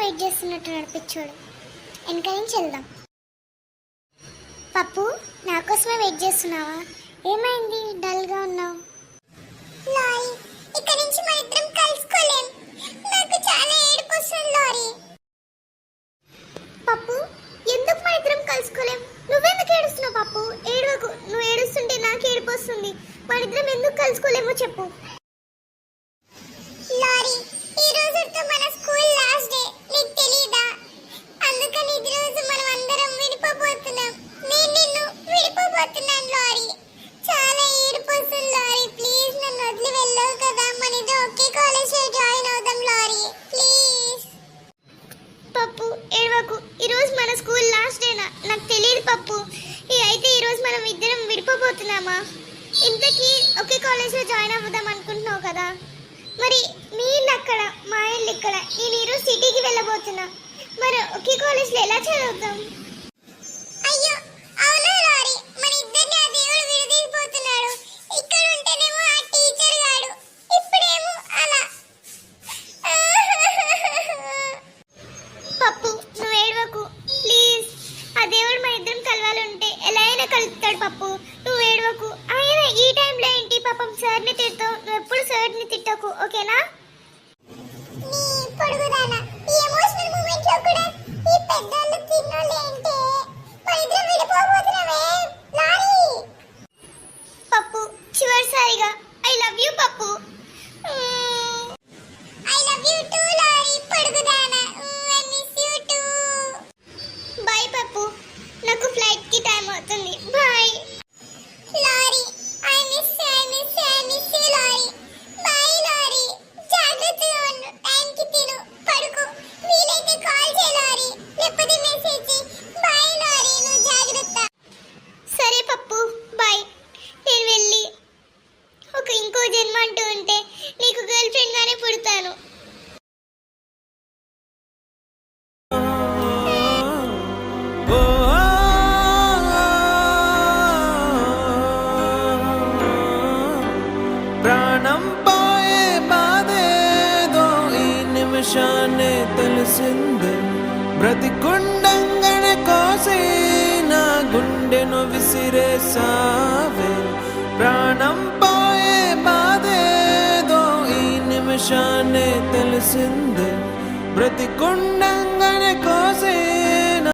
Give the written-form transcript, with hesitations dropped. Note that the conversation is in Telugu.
వెయిట్ చేస్తున్నట్టు నడిపించాడు. వెనక నుంచి వెళ్దాం. పప్పు, నా కోసమే వెయిట్ చేస్తున్నావా? ఏమైంది డల్గా ఉన్నావు? లారీ, ఇక్కడ నుంచి మన ఇద్దరం కలుసుకోలేం. నాకు చాలా ఏడుపు వస్తుంది లారీ. పప్పు, ఎందుకు మన ఇద్దరం కలుసుకోలేం? నువ్వెందుకు ఏడుస్తున్నావు పప్పు? ఏడవకు. నువ్వు ఏడుస్తుంటే నాకు ఏడుపు వస్తుంది. మన ఇద్దరం ఎందుకు కలుసుకోలేమో చెప్పు. లారీ, ఈ రోజుతో మన స్కూల్ లాస్ట్ డే, నీకు తెలీదా? అందుకని ఈ రోజు మనం అందరం విడిపోబోతున్నాం. నేను నిన్ను విడిపోబోతున్నాను లారీ. చాలా ఏడుపు వస్తుంది లారీ. ప్లీజ్ నన్ను వదిలి వెళ్ళవు కదా. మన ఇద్దరం ఒకే కాలేజ్లో జాయిన్ అవుదాం లారీ, ప్లీజ్. పప్పు, ఏడవకు. ఈరోజు మన స్కూల్ లాస్ట్ డేనా? నాకు తెలియదు పప్పు. అయితే ఈరోజు మనం ఇద్దరం విడిపోబోతున్నామా? ఇంతకీ ఒకే కాలేజ్లో జాయిన్ అవ్వదాం అనుకుంటున్నావు కదా. మరి మీ ఇల్లు అక్కడ, మా ఇల్లు ఇక్కడ. నేను ఈరోజు సిటీకి వెళ్ళబోతున్నా. మరి ఒకే కాలేజ్లో ఎలా చదువుతాం? అయ్యో అవునా లారీ, మన ఇద్దరిని ఆ దేవుడు విడదీసిపోతున్నాడు. ఇక్కడ ఉంటేనేమో ఆ టీచర్ గాడు, ఇప్పుడేమో అలా. పప్పు, నువ్వు ఏడవకు ప్లీజ్. ఆ దేవుడు మన ఇద్దరం కలవాలంటే ఎలా అయినా కలుపుతాడు పప్పు. నువ్వు ఏడవకు. ఆయన ఈ టైంలో ఏంటి పాపం సార్ని తిడతావు? నువ్వు ఎప్పుడు సార్ని తిట్టకు, ఓకేనా? నీ పొడుగుదానా, ఈ ఎమోషనల్ మూమెంట్ లో కూడా ఈ పెద్దోళ్ళు తిన్నోళ్ళు ఏంటి? మన ఇద్దరం విడిపోబోతున్నామే లారీ. పప్పు, చివరిసారిగా I love you Pappu. I love you too Lari, పొడుగుదానా. I miss you too. Bye Pappu, నాకు ఫ్లైట్ కి టైం అవుతుంది. Bye Lari. I miss you Lari. Bye Lari. జాగ్రత్తగా ఉండు. టైంకి తిను, పడుకో. వీలైతే కాల్ చేయి లారీ, లేకపోతే మెసేజ్ చేయి. బై లారీ, నువ్వు జాగ్రత్త. సరే పప్పు, బై. నేను వెళ్ళి ఇంకో జన్మ అంటూ ఉంటే నీకు గర్ల్ ఫ్రెండ్ గానే పుడతాను. ప్రాణం పోయే బాధేదో ఈ నిమిషాన్ని తెలిసింది. బ్రతికుండంగానే కోసి నా గుండెను విసిరేసావే. ప్రాణం పోయే బాధేదో ఈ నిమిషాన్ని తెలిసింది. బ్రతికుండంగానే కోసి